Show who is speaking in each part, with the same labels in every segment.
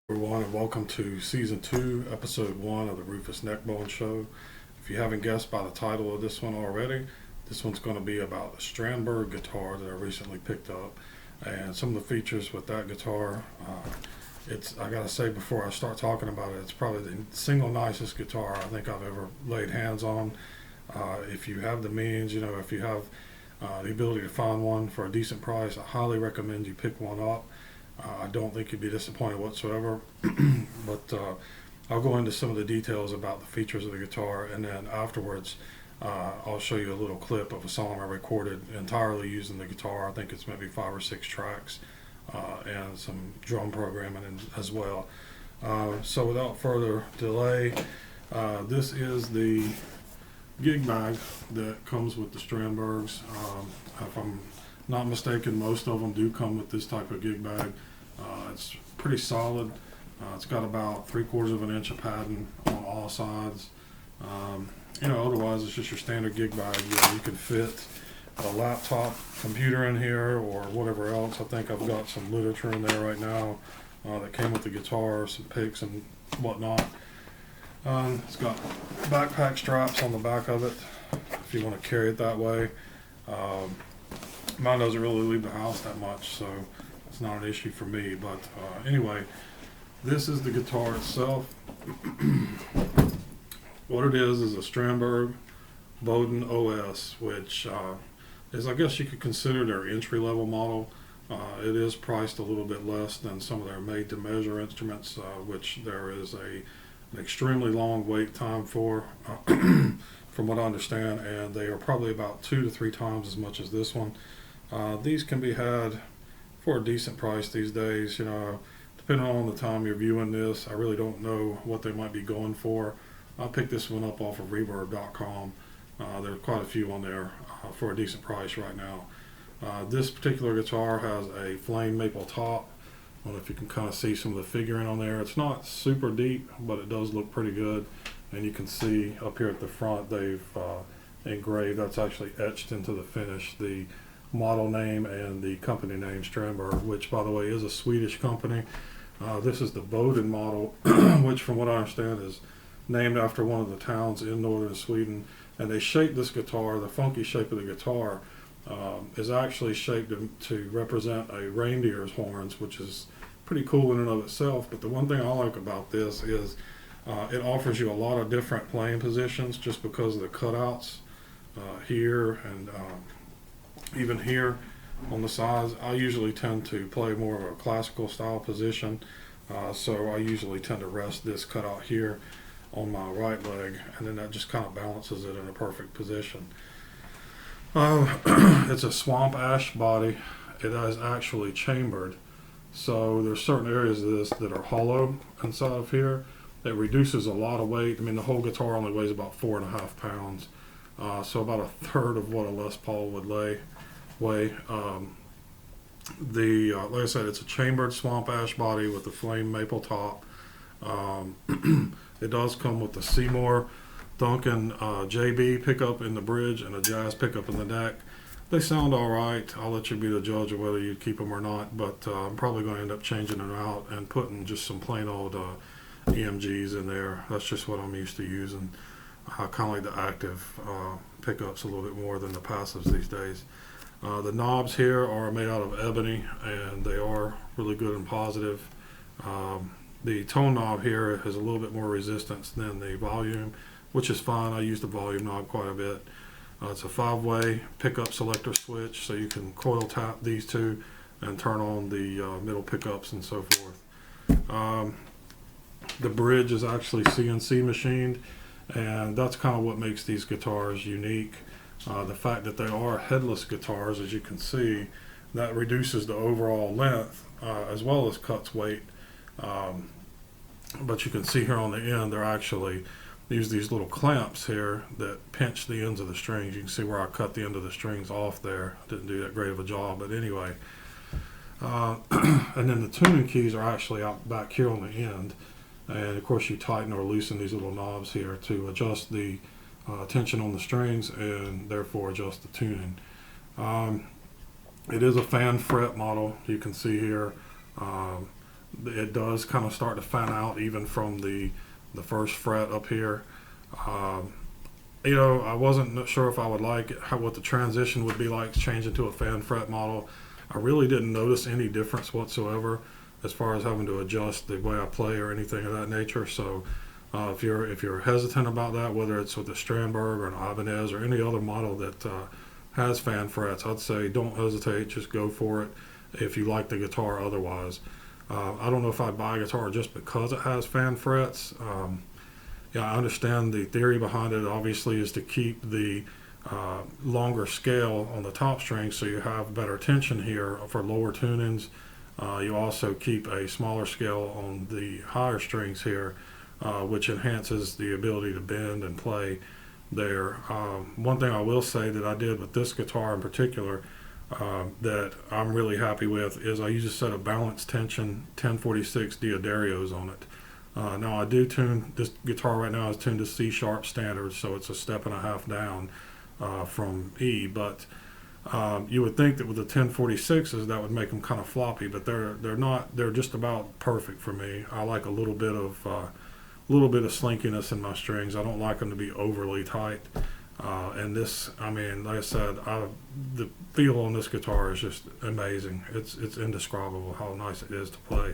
Speaker 1: Everyone, and welcome to Season 2, Episode 1 of the Rufus Neckbone Show. If you haven't guessed by the title of this one already, this one's going to be about a Strandberg guitar that I recently picked up, and some of the features with that guitar. I gotta say before I start talking about it, it's probably the single nicest guitar I think I've ever laid hands on. If you have the means, if you have the ability to find one for a decent price, I highly recommend you pick one up. I don't think you'd be disappointed whatsoever, but I'll go into some of the details about the features of the guitar, and then afterwards I'll show you a little clip of a song I recorded entirely using the guitar. I think it's maybe 5 or 6 tracks, and some drum programming as well. So without further delay, this is the gig bag that comes with the Strandbergs. If I'm not mistaken, most of them do come with this type of gig bag. It's pretty solid. It's got about 3/4 of an inch of padding on all sides. Otherwise it's just your standard gig bag. You can fit a laptop computer in here or whatever else. I think I've got some literature in there right now that came with the guitar, some picks and whatnot. It's got backpack straps on the back of it if you want to carry it that way. Mine doesn't really leave the house that much, so it's not an issue for me. But anyway, this is the guitar itself. What it is a Strandberg Boden OS, which is, I guess you could consider their entry-level model. It is priced a little bit less than some of their made-to-measure instruments, which there is an extremely long wait time for, from what I understand, and they are probably about 2 to 3 times as much as this one. These can be had for a decent price these days. Depending on the time you're viewing this, I really don't know what they might be going for. I picked this one up off of reverb.com. There are quite a few on there for a decent price right now. This particular guitar has a flame maple top. I don't know if you can kind of see some of the figuring on there. It's not super deep, but it does look pretty good. And you can see up here at the front they've engraved, that's actually etched into the finish, the model name and the company name Strandberg, which by the way is a Swedish company. This is the Boden model, which from what I understand is named after one of the towns in northern Sweden. And they shaped this guitar, the funky shape of the guitar is actually shaped to represent a reindeer's horns, which is pretty cool in and of itself. But the one thing I like about this is it offers you a lot of different playing positions just because of the cutouts here and even here on the sides. I usually tend to play more of a classical style position, so I usually tend to rest this cutout here on my right leg, and then that just kind of balances it in a perfect position. It's a swamp ash body. It is actually chambered, so there's certain areas of this that are hollow inside of here. It reduces a lot of weight. I mean, the whole guitar only weighs about 4.5 pounds, so about a third of what a Les Paul would weigh. Like I said, it's a chambered swamp ash body with a flame maple top. It does come with the Seymour Duncan JB pickup in the bridge and a jazz pickup in the neck. They sound all right. I'll let you be the judge of whether you keep them or not, but I'm probably going to end up changing them out and putting just some plain old EMGs in there. That's just what I'm used to using. I kind of like the active pickups a little bit more than the passives these days. The knobs here are made out of ebony, and they are really good and positive. The tone knob here has a little bit more resistance than the volume, which is fine. I use the volume knob quite a bit. It's a 5-way pickup selector switch, so you can coil tap these two and turn on the middle pickups and so forth. The bridge is actually CNC machined, and that's kind of what makes these guitars unique. The fact that they are headless guitars, as you can see, that reduces the overall length as well as cuts weight. But you can see here on the end, they're actually use these little clamps here that pinch the ends of the strings. You can see where I cut the end of the strings off there. Didn't do that great of a job, but anyway. And then the tuning keys are actually out back here on the end. And of course you tighten or loosen these little knobs here to adjust the tension on the strings and therefore adjust the tuning. It is a fan fret model. You can see here it does kind of start to fan out even from the first fret up here. I wasn't sure if I would like it, what the transition would be like changing to a fan fret model. I really didn't notice any difference whatsoever as far as having to adjust the way I play or anything of that nature. So if you're hesitant about that, whether it's with the Strandberg or an Ibanez or any other model that has fan frets, I'd say don't hesitate, just go for it if you like the guitar otherwise. I don't know if I'd buy a guitar just because it has fan frets. I understand the theory behind it obviously is to keep the longer scale on the top string so you have better tension here for lower tunings. You also keep a smaller scale on the higher strings here, which enhances the ability to bend and play there. One thing I will say that I did with this guitar in particular that I'm really happy with is I use a set of balanced tension 1046 Diodario's on it. Now I do tune, this guitar right now is tuned to C sharp standard, so it's a step and a half down from E, but you would think that with the 1046s that would make them kind of floppy, but they're not. They're just about perfect for me. I like a little bit of slinkiness in my strings. I don't like them to be overly tight. And this, I mean, like I said, the feel on this guitar is just amazing. It's indescribable how nice it is to play.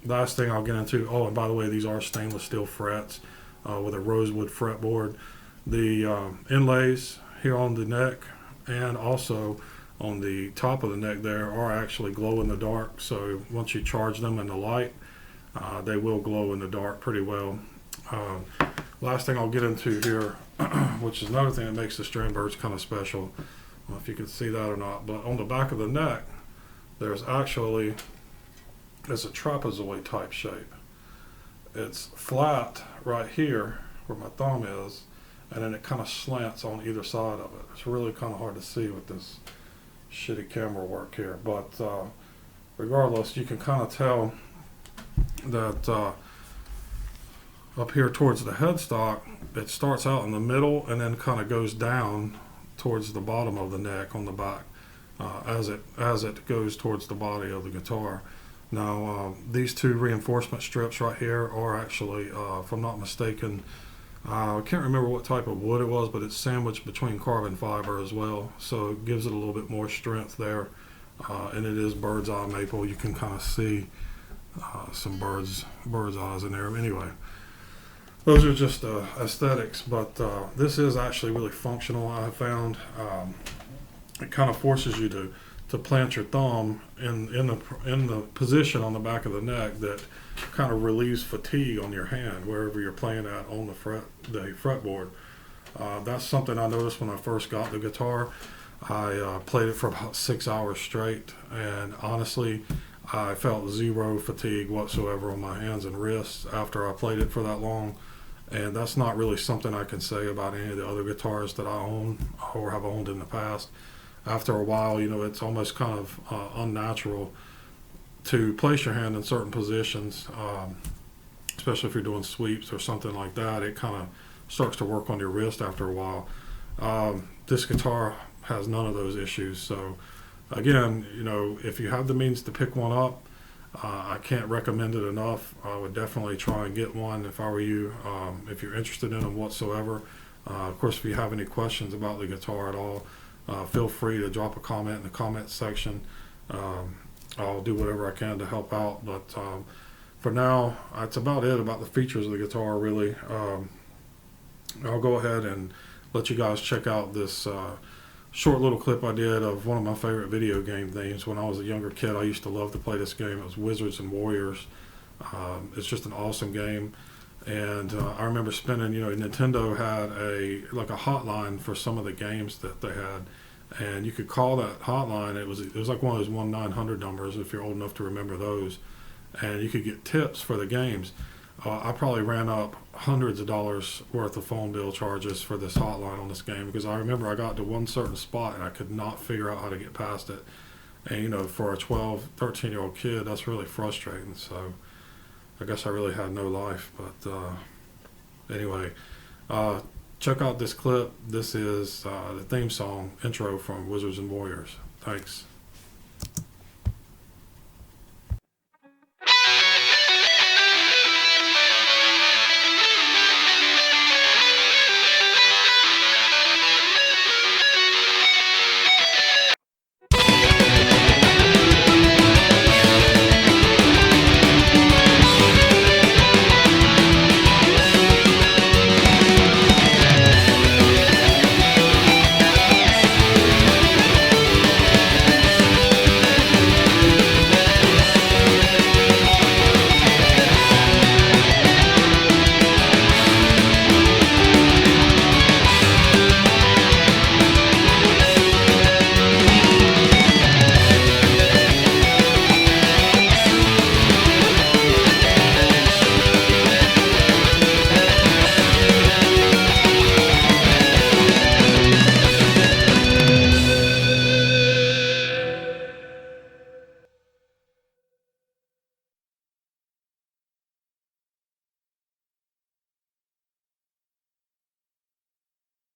Speaker 1: Last thing I'll get into, oh, and by the way, these are stainless steel frets with a rosewood fretboard. The inlays here on the neck and also on the top of the neck there are actually glow in the dark. So once you charge them in the light, they will glow in the dark pretty well. Last thing I'll get into here, which is another thing that makes the Strandbergs kind of special. I don't know if you can see that or not, but on the back of the neck, there's actually, it's a trapezoid type shape. It's flat right here where my thumb is, and then it kind of slants on either side of it. It's really kind of hard to see with this shitty camera work here, but regardless, you can kind of tell that up here towards the headstock, it starts out in the middle and then kind of goes down towards the bottom of the neck on the back as it goes towards the body of the guitar. Now these two reinforcement strips right here are actually, if I'm not mistaken, I can't remember what type of wood it was, but it's sandwiched between carbon fiber as well, so it gives it a little bit more strength there. And it is bird's eye maple. You can kind of see some bird's eyes in there. Anyway, those are just aesthetics, but this is actually really functional. I have found it kind of forces you to plant your thumb in the position on the back of the neck that kind of relieves fatigue on your hand wherever you're playing at on the fretboard. That's something I noticed when I first got the guitar. I played it for about 6 hours straight, and honestly, I felt zero fatigue whatsoever on my hands and wrists after I played it for that long. And that's not really something I can say about any of the other guitars that I own or have owned in the past. After a while, it's almost kind of unnatural to place your hand in certain positions, especially if you're doing sweeps or something like that. It kind of starts to work on your wrist after a while. This guitar has none of those issues. So again, if you have the means to pick one up, I can't recommend it enough. I would definitely try and get one if I were you, if you're interested in them whatsoever. Of course, if you have any questions about the guitar at all, feel free to drop a comment in the comment section. I'll do whatever I can to help out. But for now, that's about it about the features of the guitar, really. I'll go ahead and let you guys check out this short little clip I did of one of my favorite video game themes. When I was a younger kid, I used to love to play this game. It was Wizards and Warriors. It's just an awesome game. And I remember spending, Nintendo had a hotline for some of the games that they had. and you could call that hotline. It was like one of those 1-900 numbers if you're old enough to remember those, and you could get tips for the games. I probably ran up hundreds of dollars worth of phone bill charges for this hotline on this game because I remember I got to one certain spot and I could not figure out how to get past it. And for a 12, 13-year-old kid, that's really frustrating. So I guess I really had no life. But anyway, check out this clip. This is the theme song intro from Wizards and Warriors. Thanks.